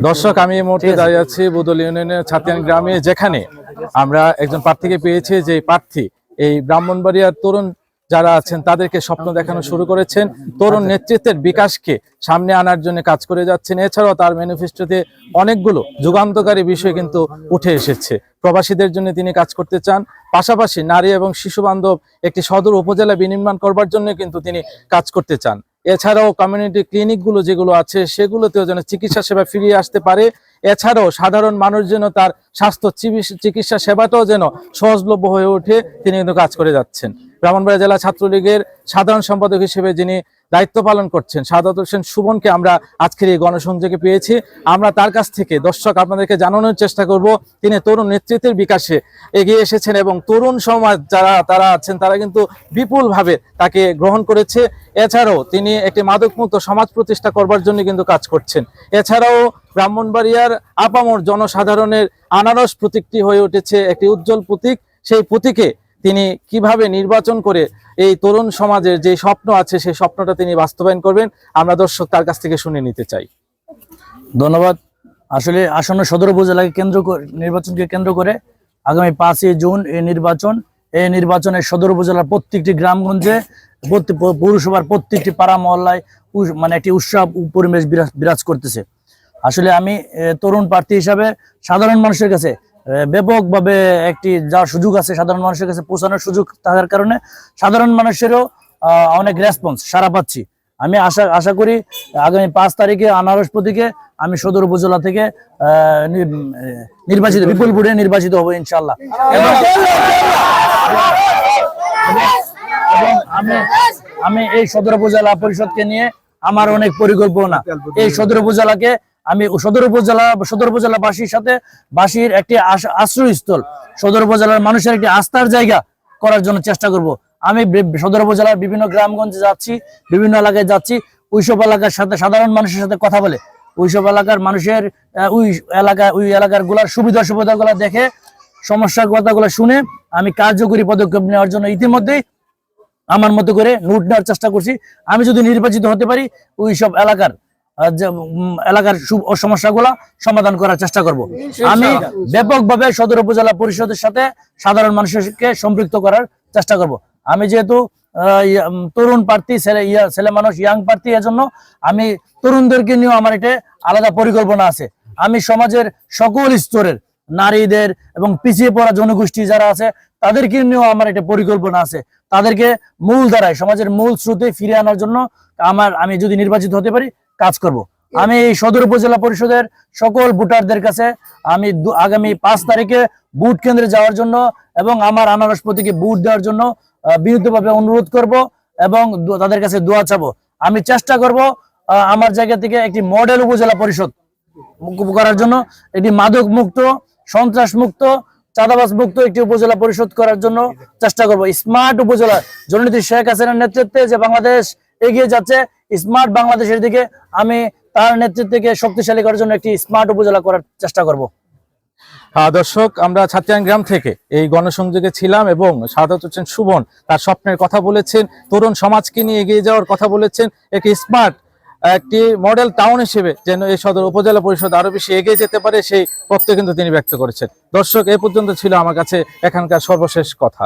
দর্শক, আমি এই মুহূর্তে দাঁড়িয়ে আছি বুদল ইউনিয়নের ছাতিয়ান গ্রামে, যেখানে আমরা একজন প্রার্থীকে পেয়েছি। যে প্রার্থী এই ব্রাহ্মণবাড়িয়ার তরুণ যারা আছেন তাদেরকে স্বপ্ন দেখানো শুরু করেছেন, তরুণ নেতৃত্বের বিকাশকে সামনে আনার জন্য কাজ করে যাচ্ছেন। এছাড়াও তার ম্যানিফেস্টোতে অনেকগুলো যুগান্তকারী বিষয় কিন্তু উঠে এসেছে। প্রবাসীদের জন্য তিনি কাজ করতে চান, পাশাপাশি নারী এবং শিশু বান্ধব একটি সদর উপজেলা বিনির্মাণ করবার জন্য কিন্তু তিনি কাজ করতে চান। এছাড়াও কমিউনিটি ক্লিনিকগুলো যেগুলো আছে সেগুলোতেও যেন চিকিৎসা সেবা ফিরিয়ে আসতে পারে। এছাড়াও সাধারণ মানুষ যেন তার স্বাস্থ্য চিকিৎসা সেবাটাও যেন সহজলভ্য হয়ে ওঠে, তিনি কিন্তু কাজ করে যাচ্ছেন। ব্রাহ্মণবাড়িয়া জেলা ছাত্রলীগের সাধারণ সম্পাদক হিসেবে যিনি দায়িত্ব পালন করছেন, সাদাত হোসেন সুমনকে আমরা আজকের এই গণসংযোগে পেয়েছি। আমরা তার কাছ থেকে দর্শক আপনাদেরকে জানানোর চেষ্টা করব তিনি তরুণ নেতৃত্বের বিকাশে এগিয়ে এসেছেন এবং তরুণ সমাজ তারা আছেন তারা কিন্তু বিপুলভাবে তাকে গ্রহণ করেছে। এছাড়াও তিনি একটি মাদকমুক্ত সমাজ প্রতিষ্ঠা করবার জন্য কিন্তু কাজ করছেন। এছাড়াও ব্রাহ্মণবাড়িয়ার আপামর জনসাধারণের আনারস প্রতীকটি হয়ে উঠেছে একটি উজ্জ্বল প্রতীক। সেই প্রতীকে তিনি কিভাবে নির্বাচন করে এই তরুণ সমাজের যে স্বপ্ন আছে সেই স্বপ্নটা তিনি বাস্তবায়ন করবেন, আমরা দর্শক তার কাছ থেকে শুনে নিতে চাই। ধন্যবাদ। আসলে আসন্ন সদর উপজেলাকে নির্বাচনকে কেন্দ্র করে আগামী 5ই জুন এই নির্বাচনে সদর উপজেলার প্রত্যেকটি গ্রামগঞ্জে পৌরসভার প্রত্যেকটি পাড়া মহল্লায় মানে একটি উৎসব পরিবেশ বিরাজ করতেছে। আসলে আমি তরুণ প্রার্থী হিসাবে সাধারণ মানুষের কাছে ব্যাপকভাবে একটি যার সুযোগ আছে সাধারণ মানুষের কাছে পৌঁছানোর সুযোগ থাকার কারণে সাধারণ মানুষেরও অনেক রেসপন্স সারা পাচ্ছি। আমি আশা করি আগামী 5 তারিখে আনারস প্রতীকে আমি সদর উপজেলা থেকে বিপুল ভোটে নির্বাচিত হব ইনশাআল্লাহ। এবং আমি এই সদর উপজেলা পরিষদকে নিয়ে আমার অনেক পরিকল্পনা। এই সদর উপজেলাকে আমি সদর উপজেলাবাসীর সাথে বাসীর একটি আশ্রয়স্থল, সদর উপজেলার মানুষের একটি আস্থার জায়গা করার জন্য চেষ্টা করব। আমি সদর উপজেলার বিভিন্ন গ্রামগঞ্জে যাচ্ছি, বিভিন্ন এলাকায় যাচ্ছি, ওইসব এলাকার সাথে সাধারণ মানুষের সাথে কথা বলে ওইসব এলাকার মানুষের ওই এলাকার গুলার সুবিধাগুলো দেখে সমস্যার কথাগুলো শুনে আমি কার্যকরী পদক্ষেপ নেওয়ার জন্য ইতিমধ্যেই আমার মতো করে নোট নেওয়ার চেষ্টা করছি। আমি যদি নির্বাচিত হতে পারি ওইসব এলাকার সমস্যাগুলো সমাধান করার চেষ্টা করব। আমি ব্যাপকভাবে সদর উপজেলা পরিষদের সাথে সাধারণ মানুষকে সম্পৃক্ত করার চেষ্টা করব। আমি যেহেতু তরুণ প্রার্থী, ছেলে মানুষ, ইয়াং প্রার্থী, এজন্য আমি তরুণদেরকে নিয়েও আমার এটা আলাদা পরিকল্পনা আছে। আমি সমাজের সকল স্তরের নারীদের এবং পিছিয়ে পড়া জনগোষ্ঠী যারা আছে তাদেরকে নিয়েও আমার একটা পরিকল্পনা আছে। তাদেরকে মূল ধারায় সমাজের মূল স্রোতে ফিরে আনার জন্য আমি যদি নির্বাচিত হতে পারি কাজ করব। আমি এই সদর উপজেলা পরিষদের সকল ভোটারদের কাছে আমি আগামী 5 তারিখে ভোট কেন্দ্রে যাওয়ার জন্য এবং আমার আনারস প্রতীকে ভোট দেওয়ার জন্য বিনীতভাবে অনুরোধ করব এবং তাদের কাছে দোয়া চাবো। আমি চেষ্টা করব আমার জায়গা থেকে একটি মডেল উপজেলা পরিষদ করার জন্য, একটি মাদক মুক্ত, সন্ত্রাস মুক্ত, চাঁদাবাজ মুক্ত একটি উপজেলা পরিষদ করার জন্য চেষ্টা করব। স্মার্ট উপজেলা, জননেত্রী শেখ হাসিনার নেতৃত্বে যে বাংলাদেশ এগিয়ে যাচ্ছে, স্মার্ট বাংলাদেশের দিকে আমি তার নেতৃত্বকে শক্তিশালী করার জন্য একটি স্মার্ট উপজেলা করার চেষ্টা করব। দর্শক, আমরা ছাতিয়ান গ্রাম থেকে এই গণসংযোগে ছিলাম এবং সাদাত হোসেন সুমন তার স্বপ্নের কথা বলেছেন, তরুণ সমাজকে নিয়ে এগিয়ে যাওয়ার কথা বলেছেন, একটি স্মার্ট একটি মডেল টাউন হিসেবে যেন এই সদর উপজেলা পরিষদ আরো বেশি এগিয়ে যেতে পারে সেই প্রত্যয় কিন্তু তিনি ব্যক্ত করেছেন। দর্শক, এই পর্যন্ত ছিল আমার কাছে এখানকার সর্বশেষ কথা।